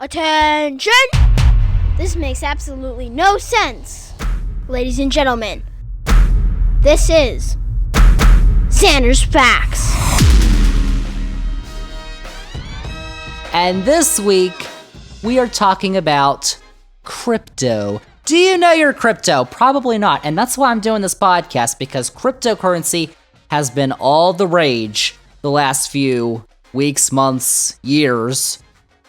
Attention! This makes absolutely no sense. Ladies and gentlemen, this is Zander's Facts. And this week, we are talking about crypto. Do you know your crypto? Probably not. And that's why I'm doing this podcast, because cryptocurrency has been all the rage the last few weeks, months, years.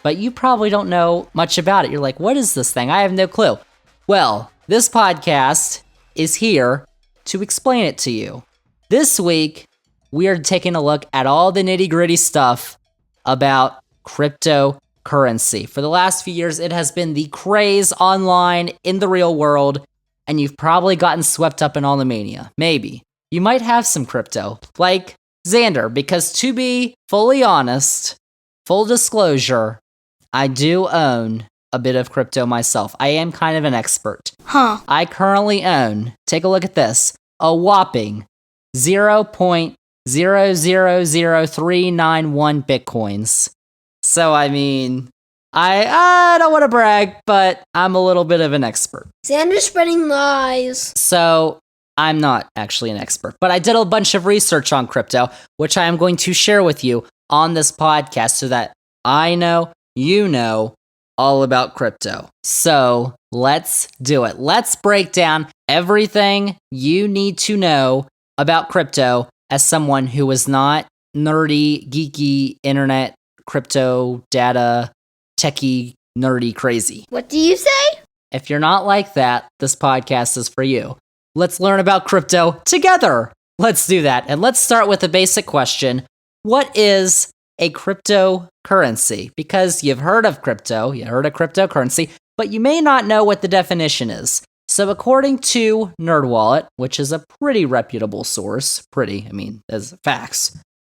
But you probably don't know much about it. You're like, what is this thing? I have no clue. Well, this podcast is here to explain it to you. This week, we are taking a look at all the nitty-gritty stuff about cryptocurrency. For the last few years, it has been the craze online in the real world, and you've probably gotten swept up in all the mania. Maybe. You might have some crypto, like Zander, because to be fully honest, full disclosure, I do own a bit of crypto myself. I am kind of an expert. I currently own, take a look at this, a whopping 0.000391 bitcoins. So, I mean, I don't want to brag, but I'm a little bit of an expert. Zander's spreading lies. So, I'm not actually an expert, but I did a bunch of research on crypto, which I am going to share with you on this podcast so that I know, you know, all about crypto. So, let's do it. Let's break down everything you need to know about crypto as someone who is not nerdy, geeky, internet, crypto, data, techie, nerdy, crazy. What do you say? If you're not like that, this podcast is for you. Let's learn about crypto together. Let's do that. And let's start with a basic question. What is a cryptocurrency? Because you've heard of crypto, you heard of cryptocurrency, but you may not know what the definition is. So according to NerdWallet, which is a pretty reputable source, as facts.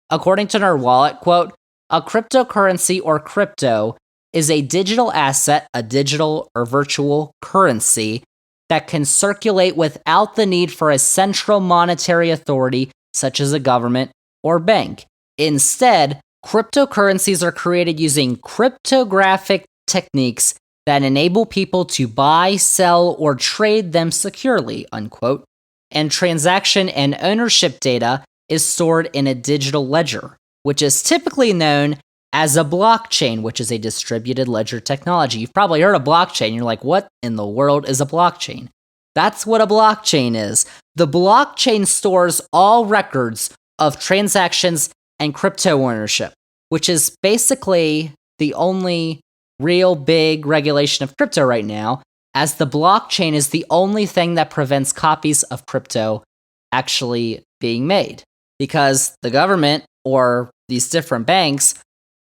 According to NerdWallet, quote, a cryptocurrency or crypto is a digital asset, a digital or virtual currency that can circulate without the need for a central monetary authority such as a government or bank. Instead, cryptocurrencies are created using cryptographic techniques that enable people to buy, sell, or trade them securely, unquote. And transaction and ownership data is stored in a digital ledger, which is typically known as a blockchain, which is a distributed ledger technology. You've probably heard of blockchain. You're like, what in the world is a blockchain? That's what a blockchain is. The blockchain stores all records of transactions and crypto ownership, which is basically the only real big regulation of crypto right now, as the blockchain is the only thing that prevents copies of crypto actually being made. Because the government or these different banks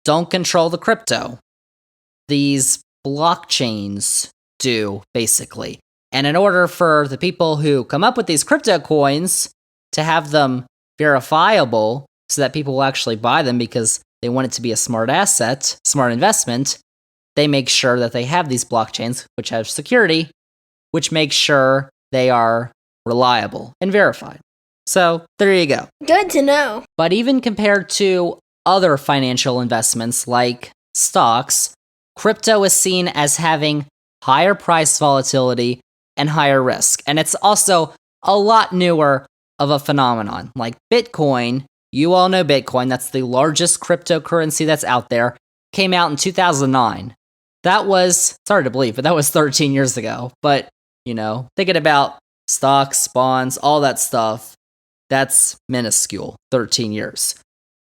don't control the crypto. These blockchains do, basically. And in order for the people who come up with these crypto coins to have them verifiable so that people will actually buy them because they want it to be a smart asset, smart investment, they make sure that they have these blockchains, which have security, which makes sure they are reliable and verified. So there you go. Good to know. But even compared to other financial investments like stocks, crypto is seen as having higher price volatility and higher risk. And it's also a lot newer of a phenomenon. Like Bitcoin, you all know Bitcoin, that's the largest cryptocurrency that's out there, came out in 2009. That was, it's hard to believe, but that was 13 years ago. But, thinking about stocks, bonds, all that stuff, that's minuscule, 13 years.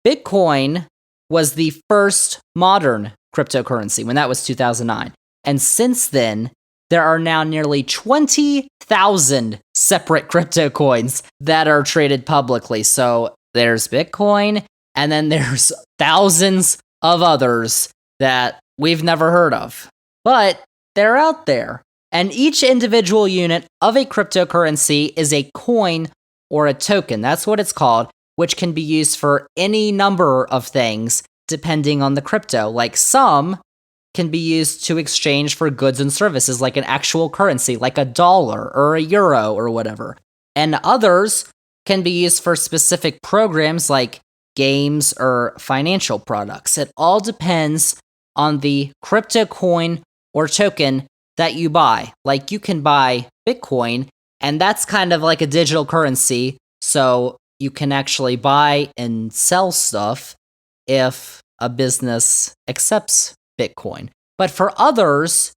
Bitcoin was the first modern cryptocurrency when that was 2009. And since then, there are now nearly 20,000 separate crypto coins that are traded publicly. So there's Bitcoin, and then there's thousands of others that we've never heard of. But they're out there. And each individual unit of a cryptocurrency is a coin or a token. That's what it's called, which can be used for any number of things depending on the crypto. Like some can be used to exchange for goods and services, like an actual currency, like a dollar or a euro or whatever. And others can be used for specific programs like games or financial products. It all depends on the crypto coin or token that you buy. Like you can buy Bitcoin, and that's kind of like a digital currency. So you can actually buy and sell stuff if a business accepts Bitcoin. But for others,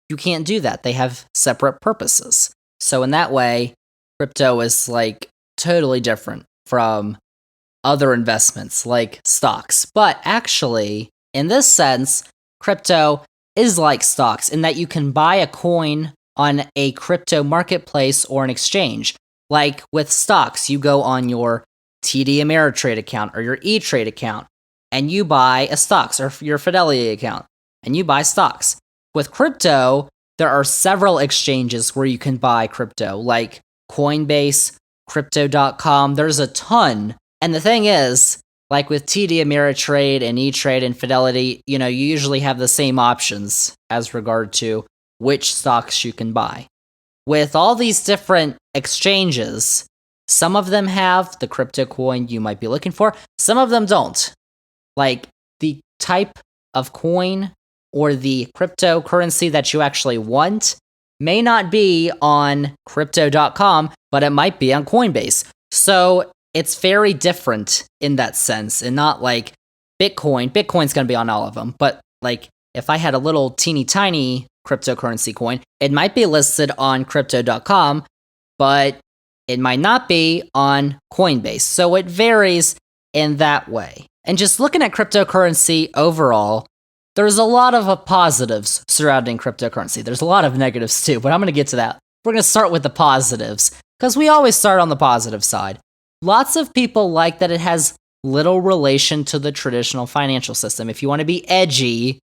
you can't do that. They have separate purposes. So in that way, crypto is like totally different from other investments like stocks. But actually, in this sense, crypto is like stocks in that you can buy a coin on a crypto marketplace or an exchange. Like with stocks, you go on your TD Ameritrade account or your E-Trade account and you buy a stocks, or your Fidelity account and you buy stocks. With crypto, there are several exchanges where you can buy crypto, like Coinbase, crypto.com. There's a ton. And the thing is, like with TD Ameritrade and E-Trade and Fidelity, you usually have the same options as regard to which stocks you can buy. With all these different exchanges, some of them have the crypto coin you might be looking for, some of them don't. Like the type of coin or the cryptocurrency that you actually want may not be on crypto.com, but it might be on Coinbase. So it's very different in that sense, and not like Bitcoin. Bitcoin's going to be on all of them, but like if I had a little teeny tiny cryptocurrency coin, it might be listed on crypto.com, but it might not be on Coinbase. So it varies in that way. And just looking at cryptocurrency overall, there's a lot of positives surrounding cryptocurrency. There's a lot of negatives too, but I'm going to get to that. We're going to start with the positives, because we always start on the positive side. Lots of people like that it has little relation to the traditional financial system. If you want to be edgy,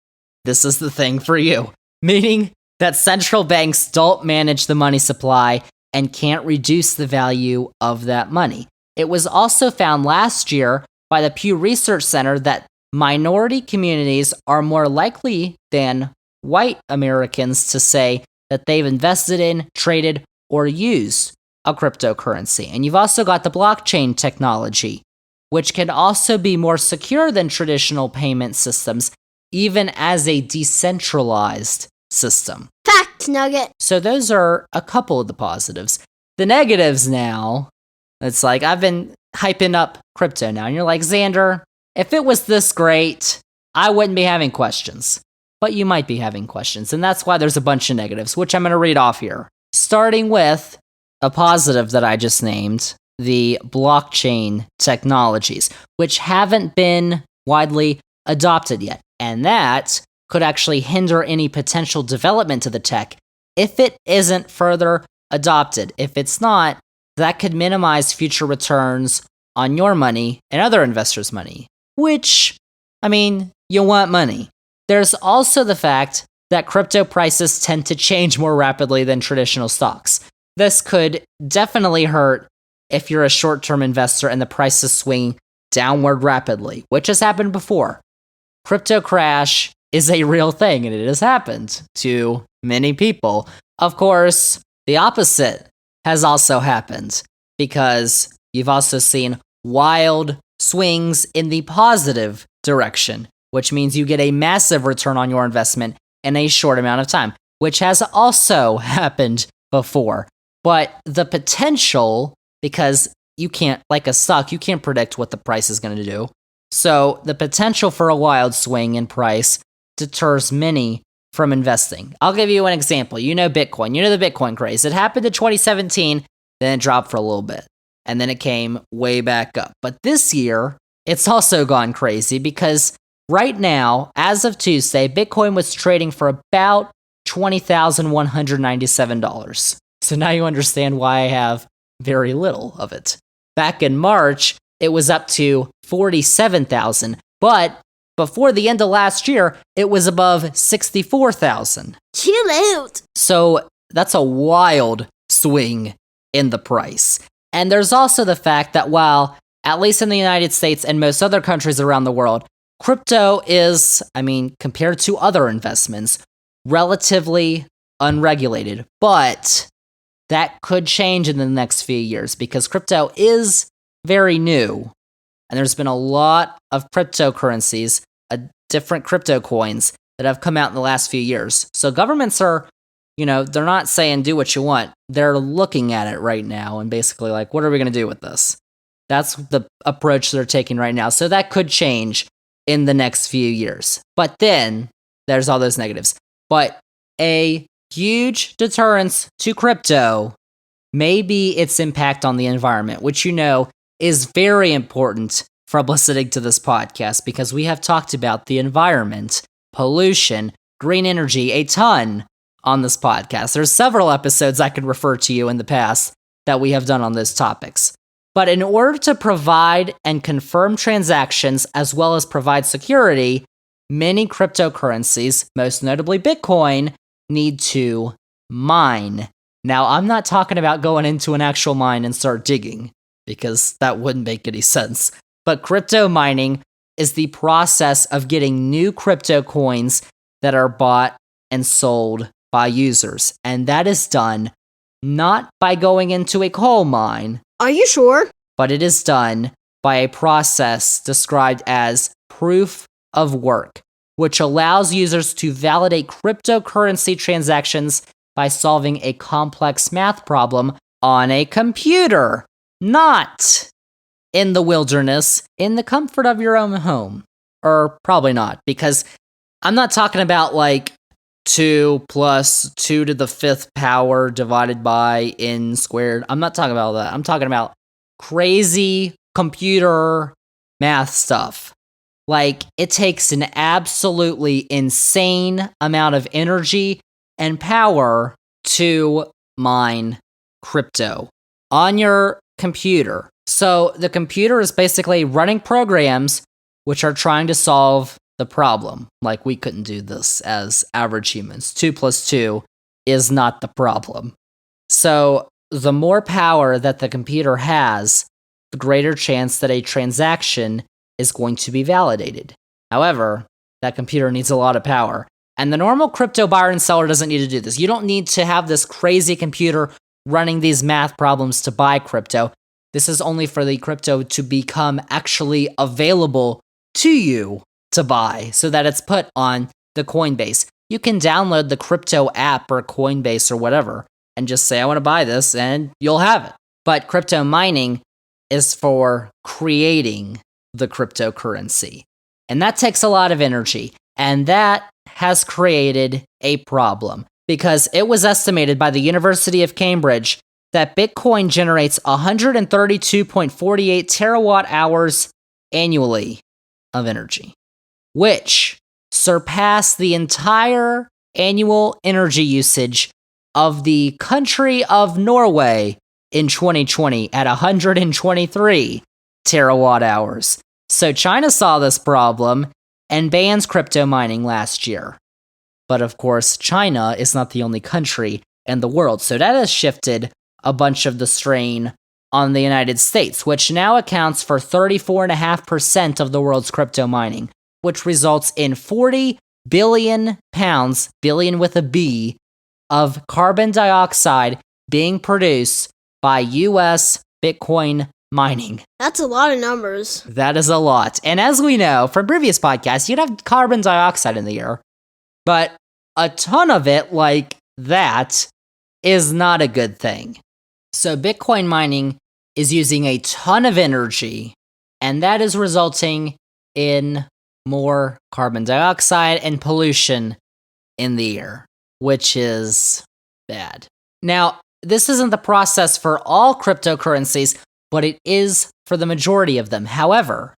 this is the thing for you. Meaning that central banks don't manage the money supply and can't reduce the value of that money. It was also found last year by the Pew Research Center that minority communities are more likely than white Americans to say that they've invested in, traded, or used a cryptocurrency. And you've also got the blockchain technology, which can also be more secure than traditional payment systems, even as a decentralized system. Fact nugget. So those are a couple of the positives. The negatives now, it's like I've been hyping up crypto now, and you're like, Zander, if it was this great, I wouldn't be having questions. But you might be having questions, and that's why there's a bunch of negatives, which I'm going to read off here. Starting with a positive that I just named, the blockchain technologies, which haven't been widely adopted yet. And that could actually hinder any potential development of the tech if it isn't further adopted. If it's not, that could minimize future returns on your money and other investors' money, which, you want money. There's also the fact that crypto prices tend to change more rapidly than traditional stocks. This could definitely hurt if you're a short-term investor and the prices swing downward rapidly, which has happened before. Crypto crash is a real thing, and it has happened to many people. Of course, the opposite has also happened, because you've also seen wild swings in the positive direction, which means you get a massive return on your investment in a short amount of time, which has also happened before. But the potential, because you can't, like a stock, you can't predict what the price is going to do. So the potential for a wild swing in price deters many from investing. I'll give you an example. You know Bitcoin. You know the Bitcoin craze. It happened in 2017, then it dropped for a little bit, and then it came way back up. But this year, it's also gone crazy, because right now, as of Tuesday, Bitcoin was trading for about $20,197. So now you understand why I have very little of it. Back in March, it was up to 47,000, but before the end of last year, it was above 64,000. Chill out. So that's a wild swing in the price. And there's also the fact that while, at least in the United States and most other countries around the world, crypto is, compared to other investments, relatively unregulated. But that could change in the next few years, because crypto is very new. And there's been a lot of cryptocurrencies, different crypto coins that have come out in the last few years. So governments are, they're not saying do what you want. They're looking at it right now and basically like, what are we going to do with this? That's the approach they're taking right now. So that could change in the next few years. But then there's all those negatives. But a huge deterrence to crypto may be its impact on the environment, which is very important from listening to this podcast because we have talked about the environment, pollution, green energy a ton on this podcast. There's several episodes I could refer to you in the past that we have done on those topics. But in order to provide and confirm transactions as well as provide security, many cryptocurrencies, most notably Bitcoin, need to mine. Now, I'm not talking about going into an actual mine and start digging, because that wouldn't make any sense. But crypto mining is the process of getting new crypto coins that are bought and sold by users. And that is done not by going into a coal mine. Are you sure? But it is done by a process described as proof of work, which allows users to validate cryptocurrency transactions by solving a complex math problem on a computer, not in the wilderness, in the comfort of your own home. Or probably not, because I'm not talking about like 2 plus 2 to the 5th power divided by n squared. I'm not talking about that. I'm talking about crazy computer math stuff. Like, it takes an absolutely insane amount of energy and power to mine crypto on your computer. So the computer is basically running programs which are trying to solve the problem. Like, we couldn't do this as average humans. 2 plus 2 is not the problem. So the more power that the computer has, the greater chance that a transaction is going to be validated. However, that computer needs a lot of power. And the normal crypto buyer and seller doesn't need to do this. You don't need to have this crazy computer running these math problems to buy crypto. This is only for the crypto to become actually available to you to buy so that it's put on the Coinbase. You can download the crypto app or Coinbase or whatever and just say, I want to buy this, and you'll have it. But crypto mining is for creating the cryptocurrency. And that takes a lot of energy. And that has created a problem because it was estimated by the University of Cambridge that Bitcoin generates 132.48 terawatt hours annually of energy, which surpassed the entire annual energy usage of the country of Norway in 2020 at 123 terawatt hours. So China saw this problem and bans crypto mining last year. But of course, China is not the only country in the world, so that has shifted a bunch of the strain on the United States, which now accounts for 34.5% of the world's crypto mining, which results in 40 billion pounds, billion with a B, of carbon dioxide being produced by US Bitcoin mining. That's a lot of numbers. That is a lot. And as we know from previous podcasts, you'd have carbon dioxide in the air, but a ton of it like that is not a good thing. So Bitcoin mining is using a ton of energy, and that is resulting in more carbon dioxide and pollution in the air, which is bad. Now, this isn't the process for all cryptocurrencies, but it is for the majority of them. However,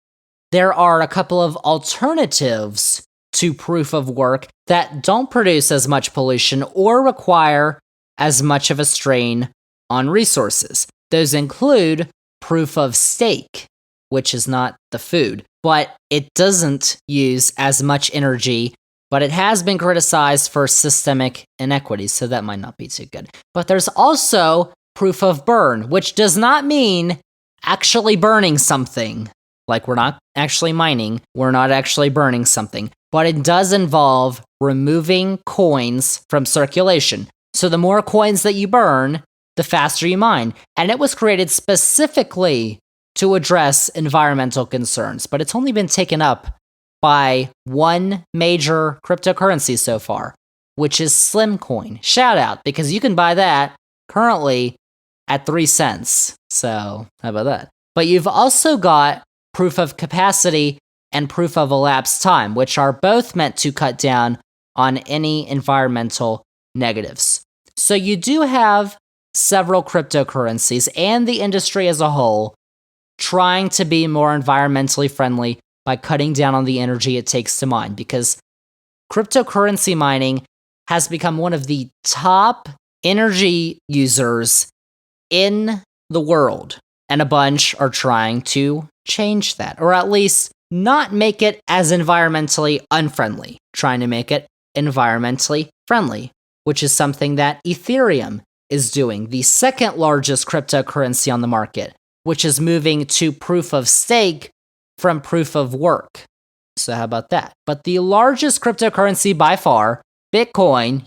there are a couple of alternatives to proof of work that don't produce as much pollution or require as much of a strain on resources. Those include proof of stake, which is not the food, but it doesn't use as much energy, but it has been criticized for systemic inequities, so that might not be too good. But there's also proof of burn, which does not mean actually burning something. Like, we're not actually mining, we're not actually burning something, but it does involve removing coins from circulation. So the more coins that you burn, the faster you mine. And it was created specifically to address environmental concerns, but it's only been taken up by one major cryptocurrency so far, which is Slimcoin. Shout out, because you can buy that currently at 3 cents. So, how about that? But you've also got proof of capacity and proof of elapsed time, which are both meant to cut down on any environmental negatives. So you do have several cryptocurrencies and the industry as a whole trying to be more environmentally friendly by cutting down on the energy it takes to mine, because cryptocurrency mining has become one of the top energy users in the world, and a bunch are trying to change that, or at least not make it as environmentally unfriendly, trying to make it environmentally friendly, which is something that Ethereum is doing, the second largest cryptocurrency on the market, which is moving to proof of stake from proof of work. So how about that? But the largest cryptocurrency by far, Bitcoin,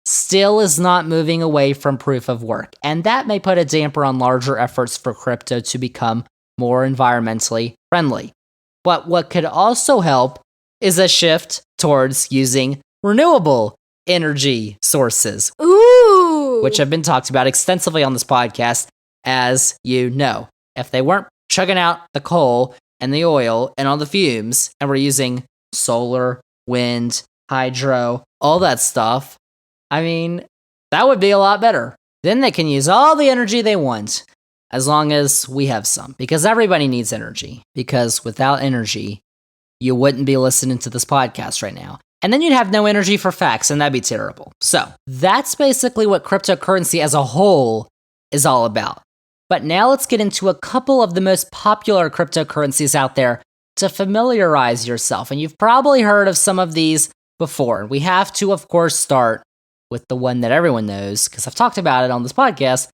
still is not moving away from proof of work. And that may put a damper on larger efforts for crypto to become more environmentally friendly. But what could also help is a shift towards using renewable energy sources. Ooh! Which have been talked about extensively on this podcast, as you know. If they weren't chugging out the coal and the oil and all the fumes, and we're using solar, wind, hydro, all that stuff, I mean, that would be a lot better. Then they can use all the energy they want, as long as we have some. Because everybody needs energy. Because without energy, you wouldn't be listening to this podcast right now. And then you'd have no energy for facts, and that'd be terrible. So, that's basically what cryptocurrency as a whole is all about. But now let's get into a couple of the most popular cryptocurrencies out there to familiarize yourself. And you've probably heard of some of these before. We have to, of course, start with the one that everyone knows, because I've talked about it on this podcast,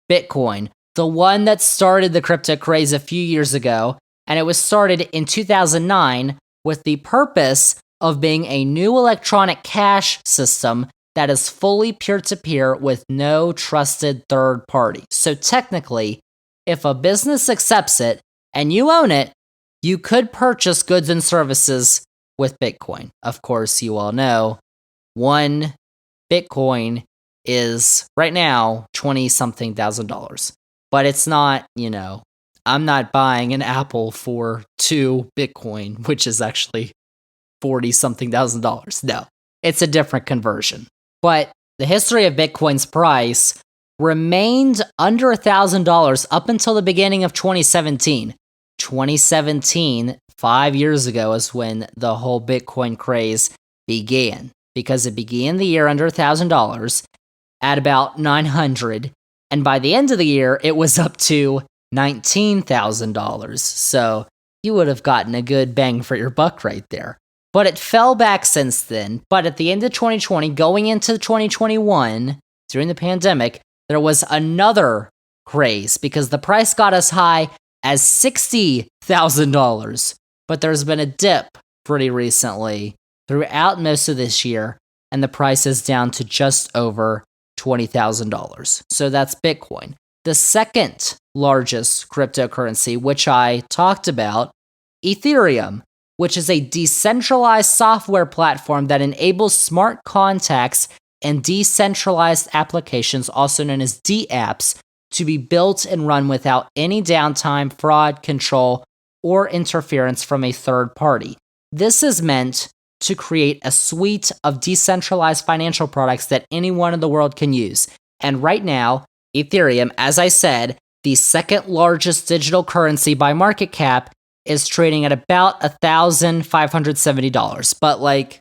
Bitcoin. The one that started the crypto craze a few years ago, and it was started in 2009 with the purpose of being a new electronic cash system that is fully peer-to-peer with no trusted third party. So technically, if a business accepts it and you own it, you could purchase goods and services with Bitcoin. Of course, you all know, one Bitcoin is right now $20-something thousand. But it's not, I'm not buying an Apple for 2 Bitcoin, which is actually $40-something thousand. No, it's a different conversion. But the history of Bitcoin's price remained under $1,000 up until the beginning of 2017. 2017, 5 years ago, is when the whole Bitcoin craze began, because it began the year under $1,000 at about $900, and by the end of the year, it was up to $19,000. So you would have gotten a good bang for your buck right there. But it fell back since then. But at the end of 2020, going into 2021, during the pandemic, there was another craze because the price got as high as $60,000. But there's been a dip pretty recently throughout most of this year, and the price is down to just over $20,000. So that's Bitcoin. The second largest cryptocurrency, which I talked about, Ethereum, which is a decentralized software platform that enables smart contracts and decentralized applications, also known as dApps, to be built and run without any downtime, fraud, control, or interference from a third party. This is meant to create a suite of decentralized financial products that anyone in the world can use. And right now, Ethereum, as I said, the second largest digital currency by market cap, is trading at about $1,570. But like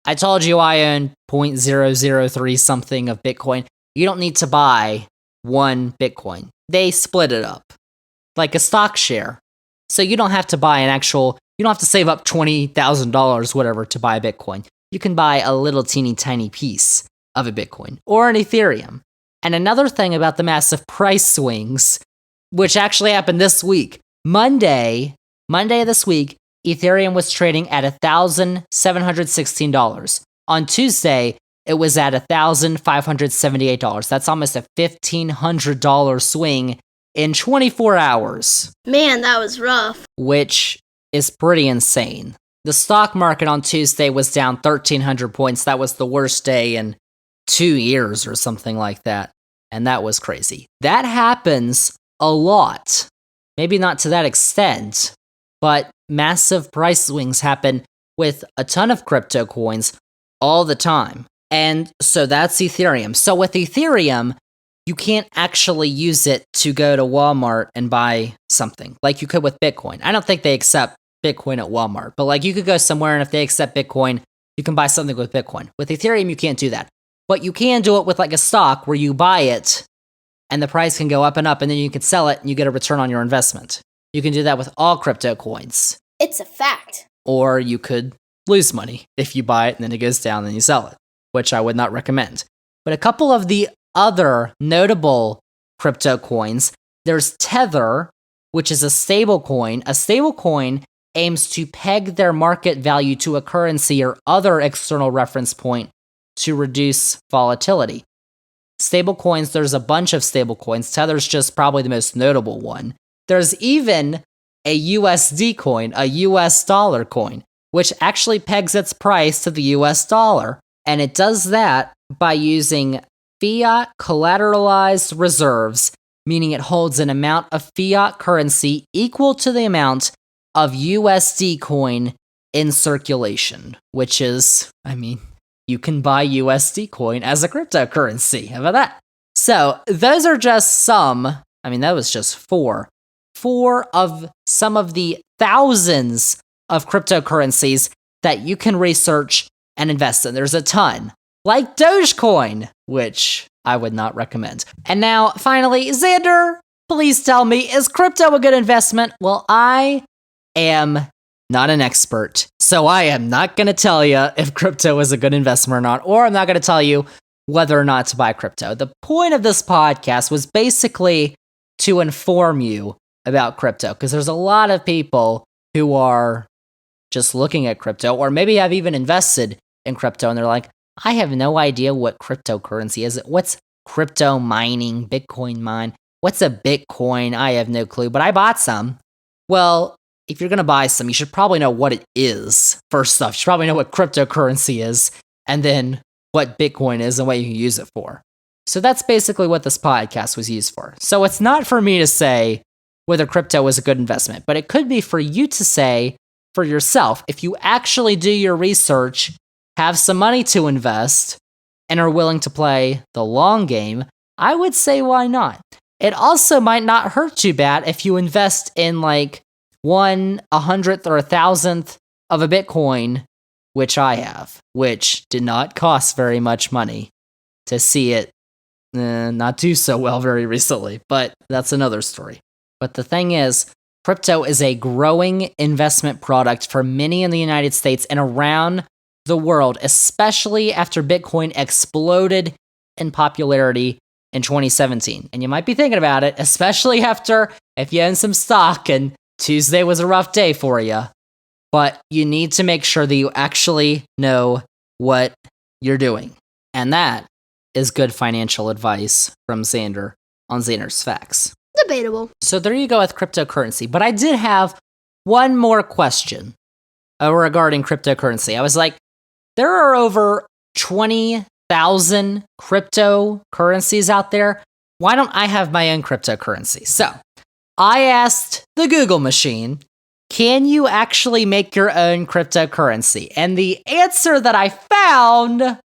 I told you, I own 0.003 something of Bitcoin. You don't need to buy one Bitcoin. They split it up like a stock share. So you don't have to buy you don't have to save up $20,000, whatever, to buy a Bitcoin. You can buy a little teeny tiny piece of a Bitcoin or an Ethereum. And another thing about the massive price swings, which actually happened this week, Monday of this week, Ethereum was trading at $1,716. On Tuesday, it was at $1,578. That's almost a $1,500 swing in 24 hours. Man, that was rough. Which is pretty insane. The stock market on Tuesday was down 1,300 points. That was the worst day in 2 years or something like that. And that was crazy. That happens a lot. Maybe not to that extent, but massive price swings happen with a ton of crypto coins all the time. And so that's Ethereum. So with Ethereum, you can't actually use it to go to Walmart and buy something like you could with Bitcoin. I don't think they accept Bitcoin at Walmart, but like you could go somewhere and if they accept Bitcoin, you can buy something with Bitcoin. With Ethereum, you can't do that. But you can do it with like a stock where you buy it and the price can go up and up and then you can sell it and you get a return on your investment. You can do that with all crypto coins. It's a fact. Or you could lose money if you buy it and then it goes down and then you sell it, which I would not recommend. But a couple of the other notable crypto coins, there's Tether, which is a stable coin. A stable coin aims to peg their market value to a currency or other external reference point to reduce volatility. Stable coins, there's a bunch of stable coins. Tether's just probably the most notable one. There's even a USD coin, a US dollar coin, which actually pegs its price to the US dollar. And it does that by using fiat collateralized reserves, meaning it holds an amount of fiat currency equal to the amount of USD coin in circulation, which is, you can buy USD coin as a cryptocurrency. How about that? So those are just that was just four of some of the thousands of cryptocurrencies that you can research and invest in. There's a ton, like Dogecoin, which I would not recommend. And now, finally, Zander, please tell me, is crypto a good investment? Well, I am not an expert, so I am not going to tell you if crypto is a good investment or not, or I'm not going to tell you whether or not to buy crypto. The point of this podcast was basically to inform you about crypto, because there's a lot of people who are just looking at crypto, or maybe have even invested in crypto, and they're like, I have no idea what cryptocurrency is. What's crypto mining, Bitcoin mine? What's a Bitcoin? I have no clue, but I bought some. Well, if you're going to buy some, you should probably know what it is. First off, you should probably know what cryptocurrency is, and then what Bitcoin is and what you can use it for. So that's basically what this podcast was used for. So it's not for me to say whether crypto is a good investment, but it could be for you to say for yourself, if you actually do your research, have some money to invest, and are willing to play the long game, I would say why not? It also might not hurt too bad if you invest in like 1/100th or 1,000th of a Bitcoin, which I have, which did not cost very much money to see it not do so well very recently, but that's another story. But the thing is, crypto is a growing investment product for many in the United States and around the world, especially after Bitcoin exploded in popularity in 2017. And you might be thinking about it, especially after if you own some stock and Tuesday was a rough day for you. But you need to make sure that you actually know what you're doing. And that is good financial advice from Zander on Zander's Facts. Debatable. So there you go with cryptocurrency. But I did have one more question regarding cryptocurrency. I was like, there are over 20,000 cryptocurrencies out there. Why don't I have my own cryptocurrency? So I asked the Google machine, can you actually make your own cryptocurrency? And the answer that I found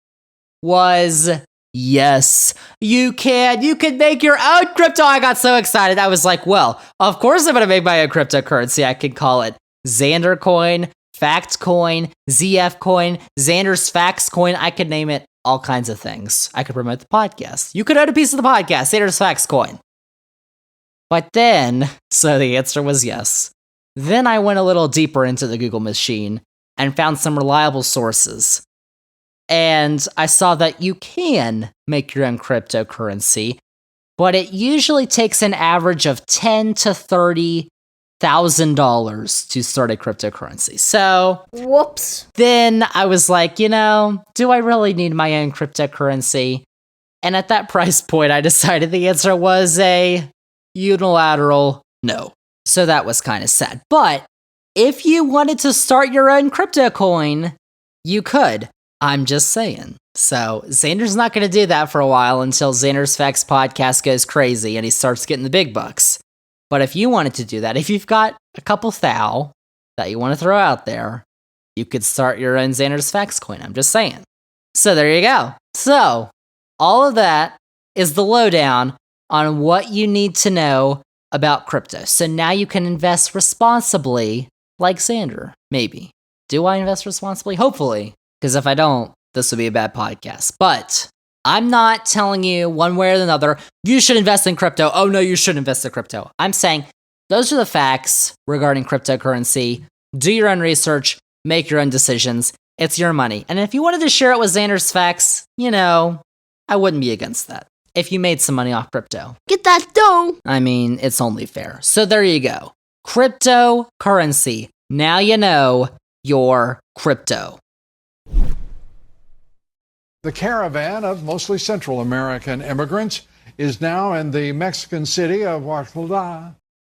was yes, you can. You can make your own crypto. I got so excited. I was like, well, of course I'm going to make my own cryptocurrency. I could call it Zander Coin, Fact Coin, ZF Coin, Zander's Facts Coin. I could name it all kinds of things. I could promote the podcast. You could own a piece of the podcast, Zander's Facts Coin. But then, so the answer was yes. Then I went a little deeper into the Google machine and found some reliable sources. And I saw that you can make your own cryptocurrency, but it usually takes an average of $10,000 to $30,000 to start a cryptocurrency. So, whoops. Then I was like, do I really need my own cryptocurrency? And at that price point, I decided the answer was a unilateral no. So that was kind of sad. But if you wanted to start your own crypto coin, you could. I'm just saying. So Zander's not going to do that for a while until Zander's Facts podcast goes crazy and he starts getting the big bucks. But if you wanted to do that, if you've got a couple thou that you want to throw out there, you could start your own Zander's Facts coin. I'm just saying. So there you go. So all of that is the lowdown on what you need to know about crypto. So now you can invest responsibly like Zander, maybe. Do I invest responsibly? Hopefully. Because if I don't, this would be a bad podcast. But I'm not telling you one way or another, you should invest in crypto. Oh no, you shouldn't invest in crypto. I'm saying those are the facts regarding cryptocurrency. Do your own research, make your own decisions. It's your money. And if you wanted to share it with Zander's Facts, I wouldn't be against that. If you made some money off crypto. Get that dough. I mean, it's only fair. So there you go. Cryptocurrency. Now you know your crypto. The caravan of mostly Central American immigrants is now in the Mexican city of Oaxaca.